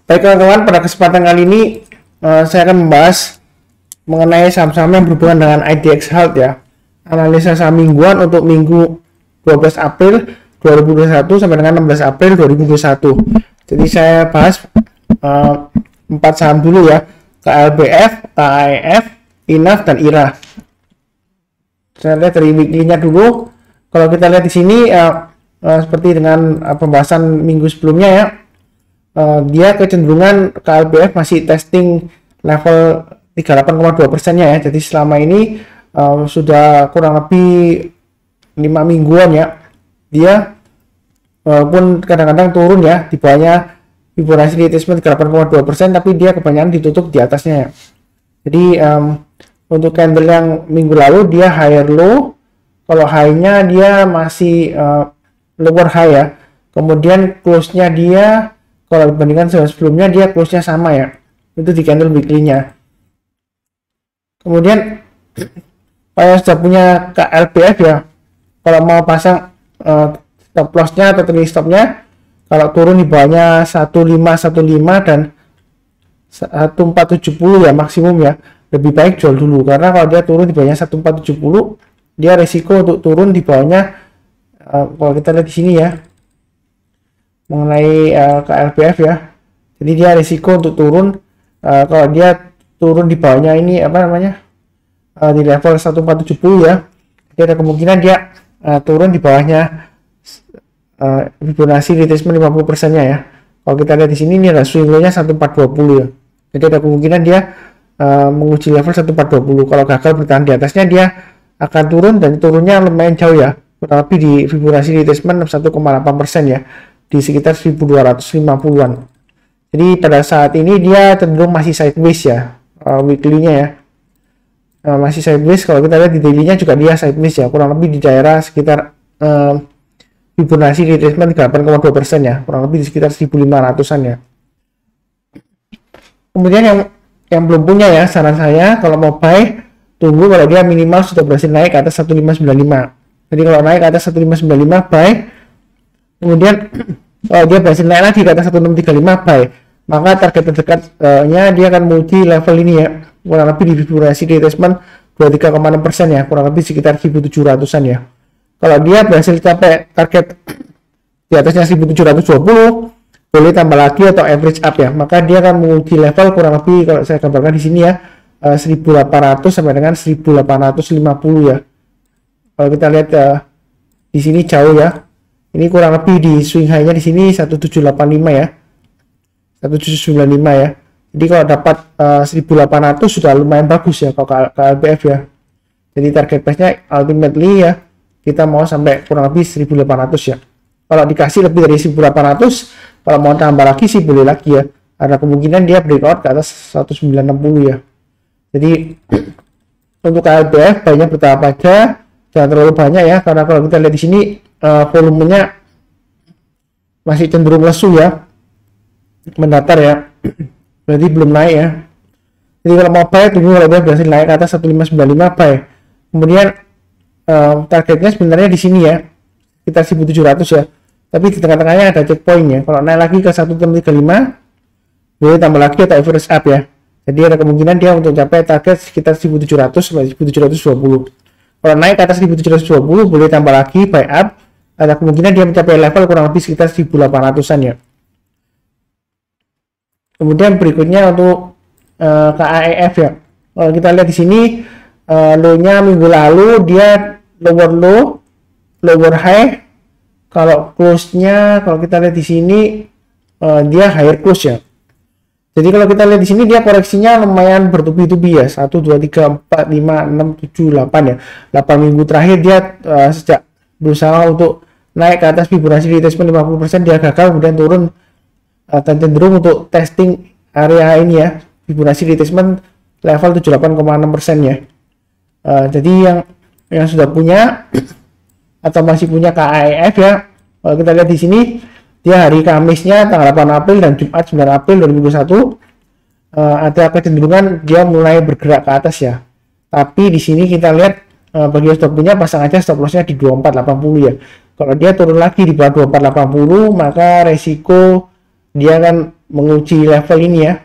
Baik kawan-kawan, pada kesempatan kali ini saya akan membahas mengenai saham-saham yang berhubungan dengan IDX Health ya. Analisa saham mingguan untuk minggu 12 April 2021 sampai dengan 16 April 2021. Jadi saya bahas 4 saham dulu ya. KLBF, KAEF, INAF, dan IRA. Saya lihat dari weekly-nya dulu. Kalau kita lihat di sini seperti dengan pembahasan minggu sebelumnya ya, dia kecenderungan KLBF masih testing level 38,2% ya. Jadi selama ini sudah kurang lebih 5 mingguan ya, dia walaupun kadang-kadang turun ya, di bawahnya Fibonacci retracement 38,2%, tapi dia kebanyakan ditutup di atasnya ya. Jadi untuk candle yang minggu lalu dia higher low, kalau high-nya dia masih lower high ya. Kemudian close-nya dia kalau dibandingkan sebelumnya dia close-nya sama ya. Itu di candle weekly-nya. Kemudian saya sudah punya KLBF ya. Kalau mau pasang stop loss-nya atau trailing stop-nya, kalau turun di bawahnya 1515 dan 1470 ya maksimum ya, lebih baik jual dulu, karena kalau dia turun di bawahnya 1470 dia resiko untuk turun di bawahnya. Kalau kita lihat di sini ya mengenai KLBF ya, jadi dia resiko untuk turun kalau dia turun di bawahnya ini apa namanya di level 1470 ya, jadi ada kemungkinan dia turun di bawahnya Fibonacci retracement 50% nya ya. Kalau kita lihat di sini ini ada swing low-nya 1420 ya. Jadi ada kemungkinan dia menguji level 1420. Kalau gagal bertahan di atasnya dia akan turun, dan turunnya lumayan jauh ya. Kurang lebih di Fibonacci retracement 1,8% ya, di sekitar 1250-an. Jadi pada saat ini dia cenderung masih sideways ya, weekly-nya ya. Masih sideways. Kalau kita lihat di daily-nya juga dia sideways ya, kurang lebih di daerah sekitar Fibonacci retracement 8,2% ya, kurang lebih di sekitar 1500-an ya. Kemudian yang belum punya ya, saran saya kalau mau buy, tunggu kalau dia minimal sudah berhasil naik ke atas 1595. Jadi kalau naik ke atas 1595 buy. Kemudian kalau dia berhasil naik lagi ke atas 1635 buy. Maka target terdekatnya dia akan menguji level ini ya, kurang lebih di Fibonacci retracement 23,6% ya, kurang lebih sekitar 1700-an ya. Kalau dia berhasil capai target di atasnya 1720, boleh tambah lagi atau average up ya, maka dia akan menguji level kurang lebih, kalau saya gambarkan di sini ya, 1800 sampai dengan 1850 ya. Kalau kita lihat di sini jauh ya, ini kurang lebih di swing high-nya di sini 1785 ya, 1795 ya. Jadi kalau dapat 1800 sudah lumayan bagus ya kalau KLBF ya. Jadi target price-nya ultimately ya, kita mau sampai kurang lebih 1800 ya. Kalau dikasih lebih dari 1800, kalau mau tambah lagi sih boleh lagi ya. Ada kemungkinan dia breakout ke atas 1960 ya. Jadi untuk KLBF banyak bertahap aja, jangan terlalu banyak ya, karena kalau kita lihat di sini volumenya masih cenderung lesu ya, mendatar ya. Berarti belum naik ya. Jadi kalau mau buy, tunggu kalau dia berhasil naik ke atas 1595 buy. Kemudian targetnya sebenarnya di sini ya, sekitar 1700 ya, tapi di tengah-tengahnya ada checkpoint ya. Kalau naik lagi ke 1635 boleh tambah lagi atau average up ya. Jadi ada kemungkinan dia untuk capai target sekitar 1700 sampai 1720. Kalau naik ke atas 1720 boleh tambah lagi buy up, ada kemungkinan dia mencapai level kurang lebih sekitar 1800-an ya. Kemudian berikutnya untuk KAEF ya. Kalau kita lihat di sini low-nya minggu lalu dia lower low, lower high. Kalau close-nya, kalau kita lihat di sini dia higher close ya. Jadi kalau kita lihat di sini dia koreksinya lumayan bertubi-tubi ya, 1 2 3 4 5 6 7 8 ya. 8 minggu terakhir dia sejak berusaha untuk naik ke atas Fibonacci retracement 50% dia gagal, kemudian turun dan cenderung untuk testing area ini ya, Fibonacci retracement level 78,6% ya. Jadi yang sudah punya atau masih punya KAEF ya, kalau kita lihat di sini dia hari Kamisnya tanggal 8 April dan Jumat 9 April 2021 ada kecenderungan dia mulai bergerak ke atas ya. Tapi di sini kita lihat bagi yang sudah punya, pasang aja stop lossnya di 2480 ya. Kalau dia turun lagi di bawah 2480 maka resiko dia akan menguji level ini ya,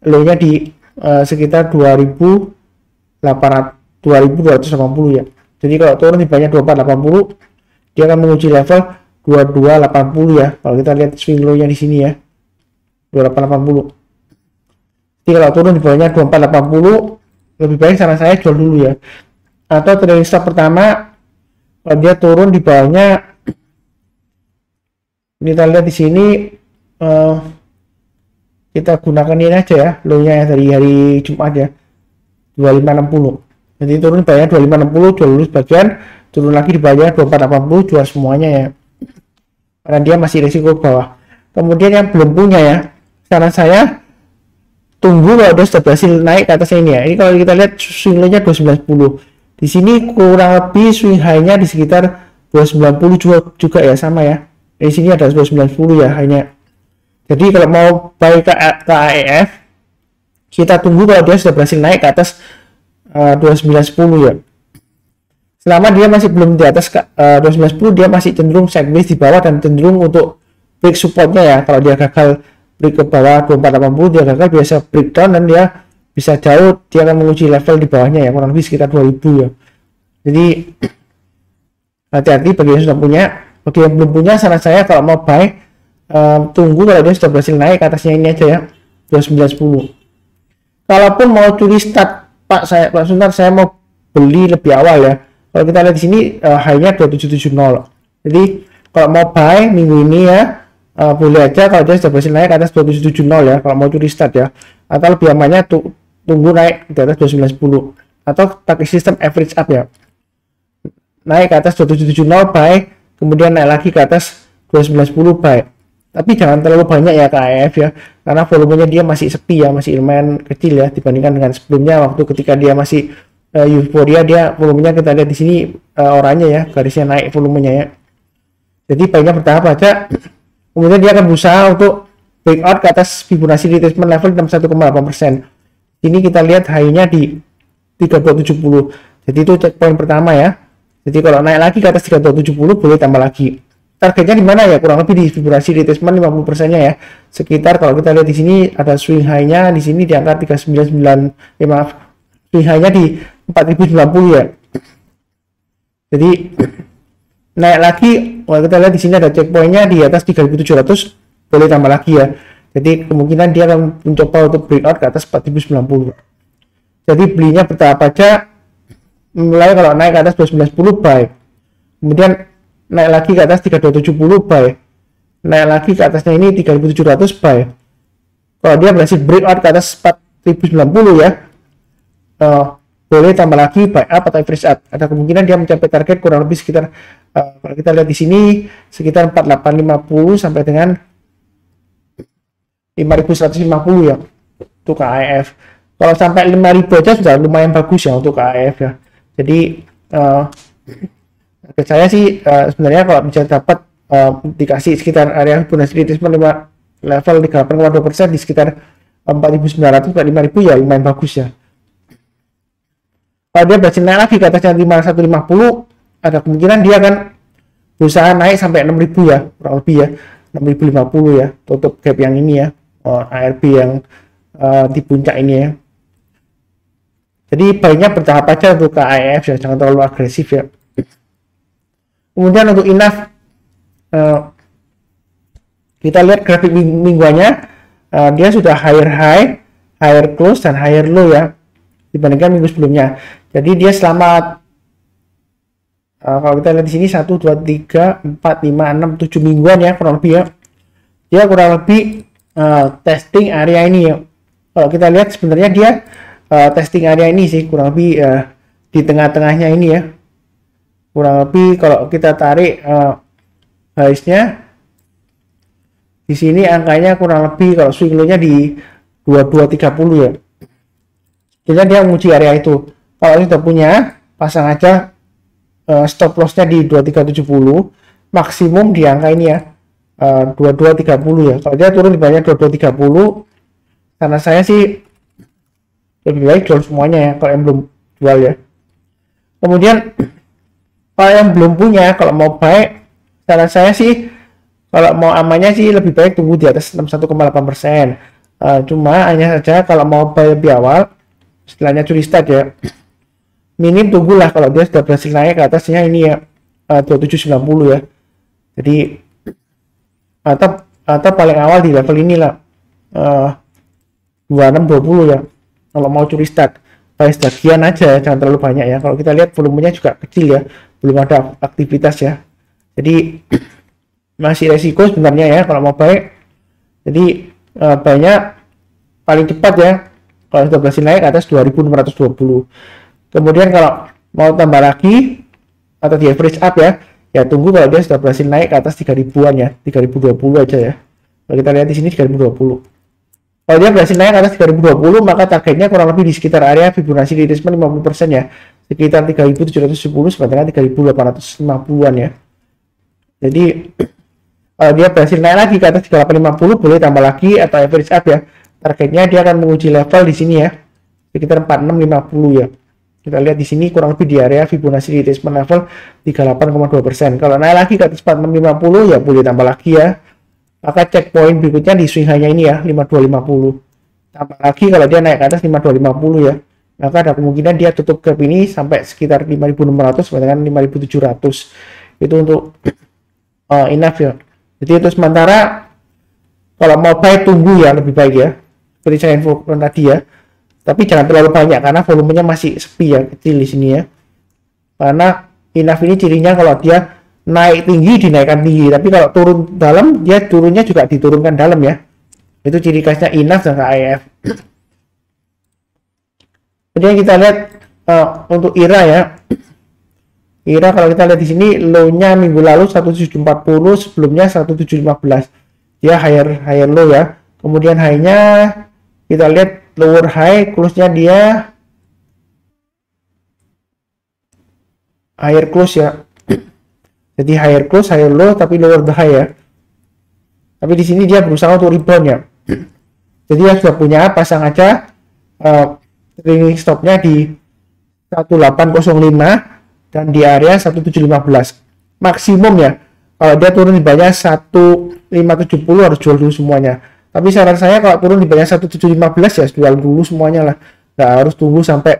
low-nya di sekitar 2280 ya. Jadi kalau turun di bawahnya 2480, dia akan menguji level 2280 ya. Kalau kita lihat swing low-nya di sini ya, 2880. Jadi kalau turun di bawahnya 2480, lebih baik saran saya jual dulu ya. Atau trading stop pertama, kalau dia turun di bawahnya, kita lihat di sini, kita gunakan ini aja ya, low-nya dari hari Jumat ya, 2560. Jadi turun di bawahnya 2560, jual dulu sebagian, turun lagi di bawahnya 2480, jual semuanya ya, karena dia masih risiko bawah. Kemudian yang belum punya ya, saran saya tunggu kalau dia sudah berhasil naik ke atasnya ini ya. Ini kalau kita lihat swing low-nya 2910. Di sini kurang lebih swing high-nya di sekitar 290 juga ya, sama ya. Di sini ada 2910 ya hanya. Jadi kalau mau buy ke AEF, kita tunggu kalau dia sudah berhasil naik ke atas 2910 ya. Selama dia masih belum di atas 2910, dia masih cenderung sideways di bawah dan cenderung untuk break supportnya ya. Kalau dia gagal break ke bawah 2480, dia gagal biasa breakdown dan dia bisa jauh, dia akan menguji level di bawahnya ya, kurang lebih sekitar 2000 ya. Jadi hati-hati bagi yang sudah punya. Bagi yang belum punya, saran saya kalau mau buy, tunggu kalau dia sudah berhasil naik ke atasnya ini aja ya, 2910. Kalaupun mau curi start, Pak Suntar, saya mau beli lebih awal ya. Kalau kita lihat di sini high-nya 2770. Jadi kalau mau buy minggu ini ya, boleh aja kalau dia sudah berhasil naik ke atas 2770 ya, kalau mau curi start ya. Atau lebih amannya tunggu naik di atas 2910 atau pakai sistem average up ya. Naik ke atas 2770 buy, kemudian naik lagi ke atas 2910 buy. Tapi jangan terlalu banyak ya ke AEF ya, karena volumenya dia masih sepi ya, masih lumayan kecil ya dibandingkan dengan sebelumnya. Waktu ketika dia masih euforia, dia volumenya kita lihat di sini oranye ya, garisnya naik volumenya ya. Jadi banyak bertahap aja. Kemudian dia akan berusaha untuk breakout ke atas Fibonacci retracement level 61,8%. Ini kita lihat high-nya di 3270. Jadi itu checkpoint pertama ya. Jadi kalau naik lagi ke atas 3270 boleh tambah lagi. Targetnya di mana ya? Kurang lebih di Fibonacci retracement 50%-nya ya. Sekitar kalau kita lihat di sini ada swing high-nya di sini di angka 399, maaf, swing high-nya di 4090 ya. Jadi naik lagi kalau kita lihat di sini ada checkpoint-nya di atas 3700, boleh tambah lagi ya. Jadi kemungkinan dia akan mencoba untuk breakout ke atas 4090. Jadi belinya bertahap aja, mulai kalau naik ke atas 2910 buy, kemudian naik lagi ke atas 3270 buy, naik lagi ke atasnya ini 3700 buy. Kalau dia berhasil breakout ke atas 4090 ya, boleh tambah lagi buy up atau average up. Ada kemungkinan dia mencapai target kurang lebih sekitar kalau kita lihat di sini sekitar 4850 sampai dengan 5150 ya untuk AEF. Kalau sampai 5000 aja sudah lumayan bagus ya untuk AEF ya. Jadi saya sih sebenarnya kalau bisa dapat dikasih sekitar area Fibonacci retracement level 38,2% di sekitar 4900 sampai 5000 ya lumayan bagus ya. Kalau dia berhasil naik lagi ke atasnya 5150, ada kemungkinan dia akan berusaha naik sampai 6000 ya, kurang lebih ya 6050 ya, tutup gap yang ini ya, ARB yang di puncak ini ya. Jadi baiknya bertahap aja untuk ke AEF ya, jangan terlalu agresif ya. Kemudian untuk INAF, kita lihat grafik mingguannya, dia sudah higher high, higher close dan higher low ya dibandingkan minggu sebelumnya. Jadi dia selama kalau kita lihat di sini 1 2 3 4 5 6 7 mingguan ya kurang lebih ya. Dia kurang lebih testing area ini ya. Kalau kita lihat sebenarnya dia testing area ini sih kurang lebih di tengah-tengahnya ini ya. Kurang lebih kalau kita tarik highs-nya di sini angkanya kurang lebih kalau swing low-nya di 2230 ya. Jadi dia menguji area itu. Kalau sudah punya, pasang aja stop loss-nya di 2370, maksimum di angka ini ya, 2230 ya. Kalau dia turun di bawahnya 2230, karena saya sih lebih baik jual semuanya ya kalau yang belum jual ya. Kemudian kalau yang belum punya, kalau mau buy, saran saya sih Kalau mau amannya sih lebih baik tunggu di atas 61,8%. Cuma hanya saja kalau mau buy lebih awal, istilahnya curi start ya, minim tunggulah kalau dia sudah berhasil naik ke atasnya ini ya, 2790 ya. Jadi atau paling awal di level inilah, 2620 ya, kalau mau curi start. Sebagian aja, jangan terlalu banyak ya. Kalau kita lihat volumenya juga kecil ya, belum ada aktivitas ya. Jadi masih resiko sebenarnya ya kalau mau buy. Jadi banyak paling cepat ya kalau sudah berhasil naik ke atas 2620. Kemudian kalau mau tambah lagi atau di average up ya tunggu kalau dia sudah berhasil naik ke atas 3000-an ya, 3020 aja ya. Kalau kita lihat di sini 3020. Kalau dia berhasil naik ke atas 3020, maka targetnya kurang lebih di sekitar area Fibonacci retracement 50% ya, sekitar 3710 sampai dengan 3850-an ya. Jadi kalau dia berhasil naik lagi ke atas 3850, boleh tambah lagi atau average up ya. Targetnya dia akan menguji level di sini ya, sekitar 4650 ya. Kita lihat di sini kurang lebih di area Fibonacci retracement level 38,2%. Kalau naik lagi ke atas 4650 ya boleh tambah lagi ya. Maka checkpoint berikutnya di swing high-nya ini ya, 5250. Tambah lagi kalau dia naik ke atas 5250 ya, maka ada kemungkinan dia tutup gap ini sampai sekitar 5600 sampai dengan 5700. Itu untuk enough ya. Jadi untuk sementara kalau mau buy tunggu ya, lebih baik ya, seperti saya infokan tadi ya. Tapi jangan terlalu banyak karena volumenya masih sepi ya, kecil di sini ya. Karena enough ini cirinya kalau dia naik tinggi dinaikkan tinggi, tapi kalau turun dalam dia turunnya juga diturunkan dalam ya. Itu ciri khasnya enough dan KIF. Kemudian kita lihat untuk IRA ya. IRA kalau kita lihat di sini low-nya minggu lalu 1740, sebelumnya 1715. Dia higher low ya. Kemudian high-nya kita lihat lower high, close-nya dia higher close ya. Jadi higher close, higher low, tapi lower the high ya. Tapi di sini dia berusaha untuk rebound ya. Jadi yang sudah punya pasang aja trailing stopnya di 1805 dan di area 1715 maksimum ya. Kalau dia turun di bawah 1570 harus jual dulu semuanya. Tapi saran saya kalau turun di bawah 1715 ya jual dulu semuanya lah. Nggak harus tunggu sampai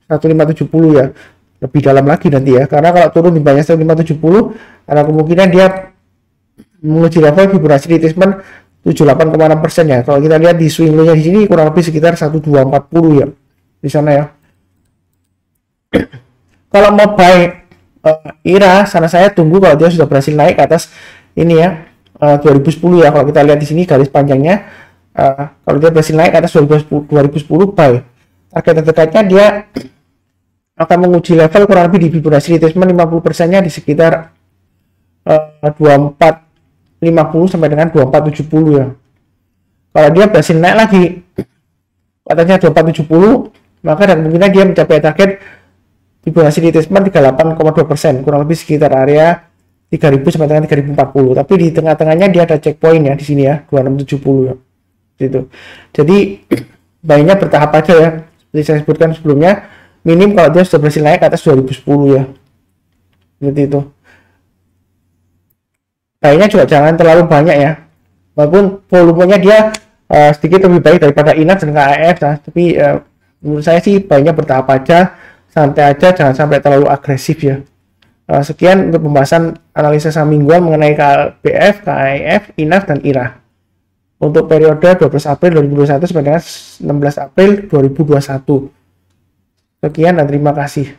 1570 ya. Lebih dalam lagi nanti ya, karena kalau turun di bawah 1570 ada kemungkinan dia menguji level Fibonacci retracement 78,6% ya. Kalau kita lihat di swing low-nya di sini kurang lebih sekitar 1240 ya di sana ya. Kalau mau buy IRA, sana saya tunggu kalau dia sudah berhasil naik ke atas ini ya, 2010 ya. Kalau kita lihat di sini garis panjangnya, kalau dia berhasil naik ke atas 2010 buy. Target terdekatnya dia akan menguji level kurang lebih di Fibonacci retracement 50% nya di sekitar 2450 sampai dengan 2470 ya. Kalau dia berhasil naik lagi katanya 2470, maka ada kemungkinan dia mencapai target Fibonacci retracement 38,2%, kurang lebih sekitar area 3000 sampai dengan 3040. Tapi di tengah-tengahnya dia ada checkpoint ya di sini ya, 2670 ya. Gitu. Jadi baiknya bertahap aja ya. Seperti saya sebutkan sebelumnya, minim kalau dia sudah berhasil naik ke atas 2010 ya. Seperti itu. Baiknya juga jangan terlalu banyak ya. Walaupun volumenya dia sedikit lebih baik daripada INAF dan KAF ya. Tapi menurut saya sih baiknya bertahap aja, santai aja, jangan sampai terlalu agresif ya. Sekian untuk pembahasan analisa saham mingguan mengenai KBF, KAF, INAF dan IRA. Untuk periode 12 April 2021 sampai dengan 16 April 2021. Sekian dan terima kasih.